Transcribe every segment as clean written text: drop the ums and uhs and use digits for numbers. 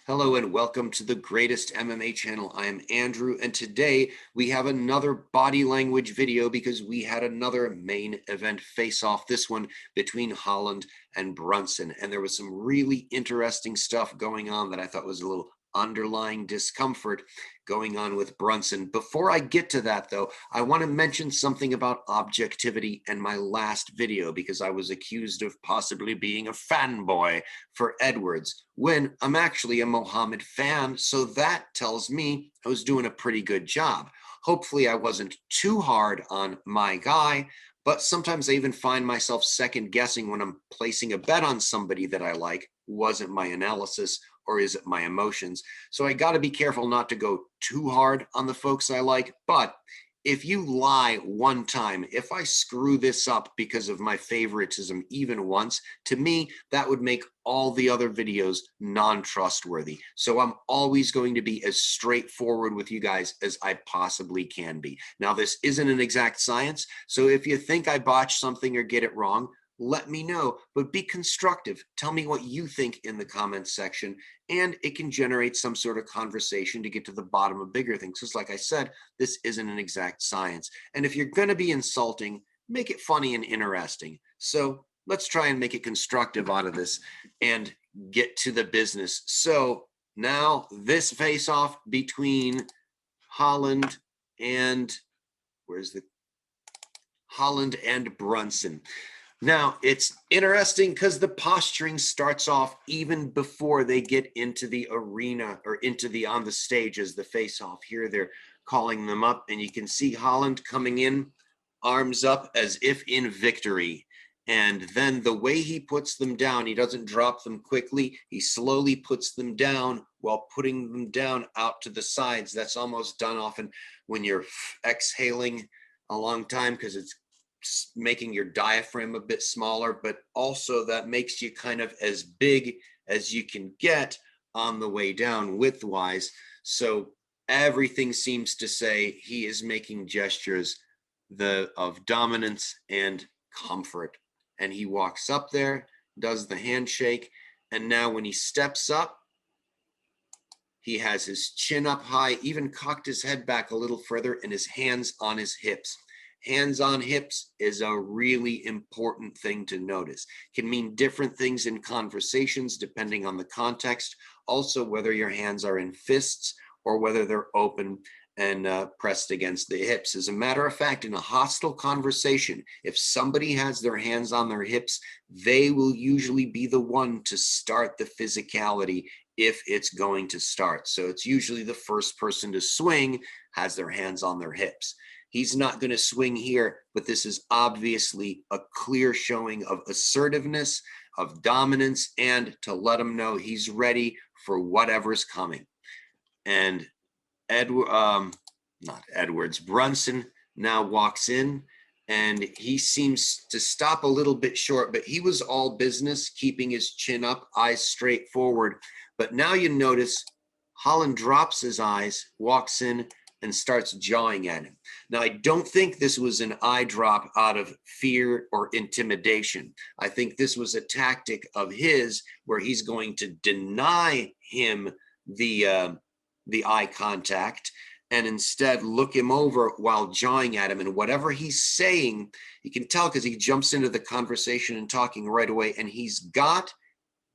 Hello and welcome to the greatest MMA channel. I am Andrew, and today we have another body language video because we had another main event face-off, this one between Holland and Brunson. And there was some really interesting stuff going on that I thought was a little underlying discomfort going on with Brunson. Before I get to that, though, I want to mention something about objectivity in my last video because I was accused of possibly being a fanboy for Edwards when I'm actually a Muhammad fan. So that tells me I was doing a pretty good job. Hopefully I wasn't too hard on my guy, but sometimes I even find myself second guessing when I'm placing a bet on somebody that I like. Was it my analysis or is it my emotions? So I got to be careful not to go too hard on the folks I like. But if you lie one time, if I screw this up because of my favoritism even once, to me, that would make all the other videos non-trustworthy. So I'm always going to be as straightforward with you guys as I possibly can be. Now, this isn't an exact science. So if you think I botched something or get it wrong, let me know, but be constructive. Tell me what you think in the comments section, and it can generate some sort of conversation to get to the bottom of bigger things. Because like I said, this isn't an exact science. And if you're going to be insulting, make it funny and interesting. So let's try and make it constructive out of this and get to the business. So now this face-off between Holland and Holland and Brunson. Now, it's interesting because the posturing starts off even before they get into the arena or on the stage as the face-off. Here they're calling them up, and you can see Holland coming in, arms up as if in victory. And then the way he puts them down, he doesn't drop them quickly. He slowly puts them down while putting them down out to the sides. That's almost done often when you're exhaling a long time because it's making your diaphragm a bit smaller, but also that makes you kind of as big as you can get on the way down width-wise. So everything seems to say he is making gestures of dominance and comfort. And he walks up there, does the handshake, and now when he steps up, he has his chin up high, even cocked his head back a little further, and his hands on his hips. Hands on hips is a really important thing to notice. Can mean different things in conversations depending on the context. Also, whether your hands are in fists or whether they're open and pressed against the hips. As a matter of fact, in a hostile conversation, if somebody has their hands on their hips, they will usually be the one to start the physicality if it's going to start. So it's usually the first person to swing has their hands on their hips. He's not going to swing here, but this is obviously a clear showing of assertiveness, of dominance, and to let him know he's ready for whatever's coming. And Brunson now walks in, and he seems to stop a little bit short, but he was all business, keeping his chin up, eyes straight forward. But now you notice Holland drops his eyes, walks in, and starts jawing at him. Now, I don't think this was an eye drop out of fear or intimidation. I think this was a tactic of his where he's going to deny him the eye contact and instead look him over while jawing at him. And whatever he's saying, you can tell because he jumps into the conversation and talking right away, and he's got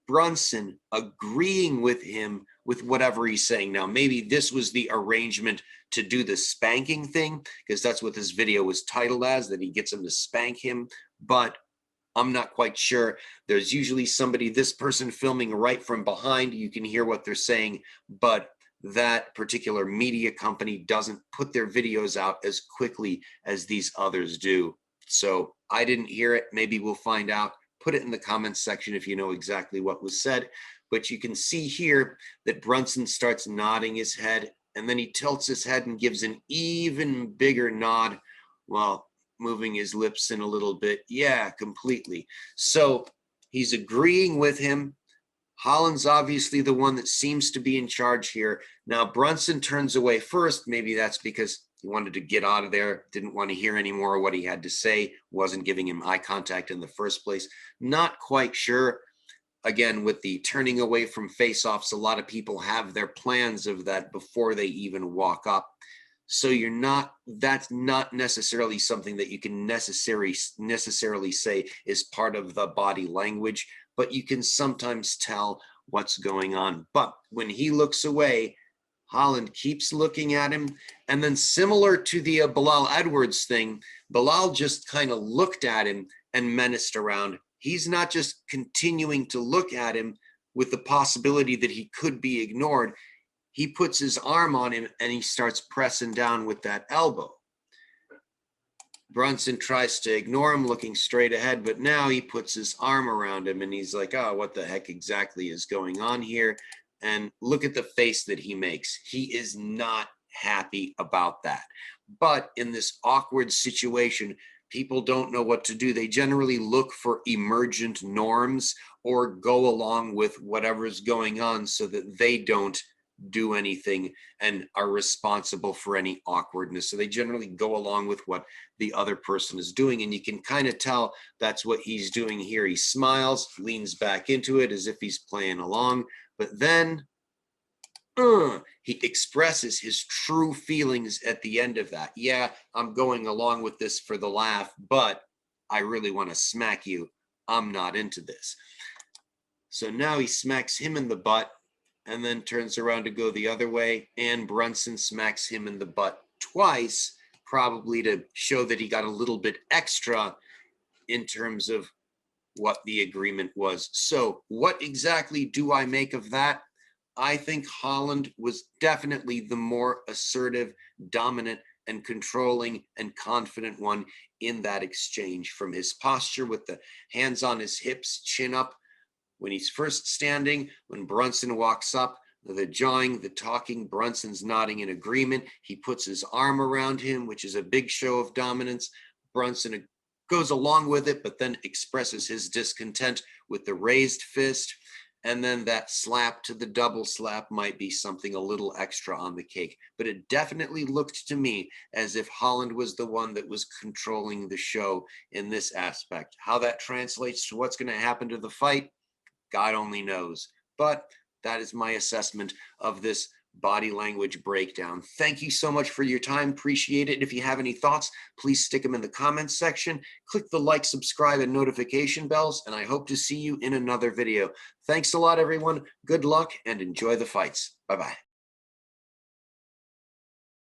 Brunson agreeing with him with whatever he's saying. Now, maybe this was the arrangement to do the spanking thing, because that's what this video was titled as, that he gets him to spank him, but I'm not quite sure. There's usually somebody, this person filming right from behind, you can hear what they're saying, but that particular media company doesn't put their videos out as quickly as these others do. So I didn't hear it. Maybe we'll find out. Put it in the comments section if you know exactly what was said. But you can see here that Brunson starts nodding his head, and then he tilts his head and gives an even bigger nod while moving his lips in a little bit. Yeah, completely. So he's agreeing with him. Holland's obviously the one that seems to be in charge here. Now, Brunson turns away first. Maybe that's because he wanted to get out of there, didn't want to hear any more of what he had to say, wasn't giving him eye contact in the first place. Not quite sure. again, with the turning away from face-offs, a lot of people have their plans of that before they even walk up. So that's not necessarily something that you can necessarily say is part of the body language, but you can sometimes tell what's going on. But when he looks away, Holland keeps looking at him. And then, similar to the Bilal Edwards thing, Bilal just kind of looked at him and menaced around. He's not just continuing to look at him with the possibility that he could be ignored. He puts his arm on him and he starts pressing down with that elbow. Brunson tries to ignore him, looking straight ahead, but now he puts his arm around him and he's like, oh, what the heck exactly is going on here? And look at the face that he makes. He is not happy about that. But in this awkward situation, people don't know what to do. They generally look for emergent norms or go along with whatever's going on so that they don't do anything and are responsible for any awkwardness. So they generally go along with what the other person is doing. And you can kind of tell that's what he's doing here. He smiles, leans back into it as if he's playing along, but then he expresses his true feelings at the end of that. Yeah, I'm going along with this for the laugh, but I really want to smack you. I'm not into this. So now he smacks him in the butt and then turns around to go the other way, and Brunson smacks him in the butt twice, probably to show that he got a little bit extra in terms of what the agreement was. So what exactly do I make of that? I think Holland was definitely the more assertive, dominant, and controlling and confident one in that exchange, from his posture with the hands on his hips, chin up, when he's first standing, when Brunson walks up, the jawing, the talking, Brunson's nodding in agreement. He puts his arm around him, which is a big show of dominance. Brunson goes along with it, but then expresses his discontent with the raised fist. And then that slap to the double slap might be something a little extra on the cake. But it definitely looked to me as if Holland was the one that was controlling the show in this aspect. How that translates to what's going to happen to the fight, God only knows. But that is my assessment of this body language breakdown. Thank you so much for your time. Appreciate it. If you have any thoughts, please stick them in the comments section. Click the like, subscribe, and notification bells, and I hope to see you in another video. Thanks a lot, everyone. Good luck and enjoy the fights. Bye-bye.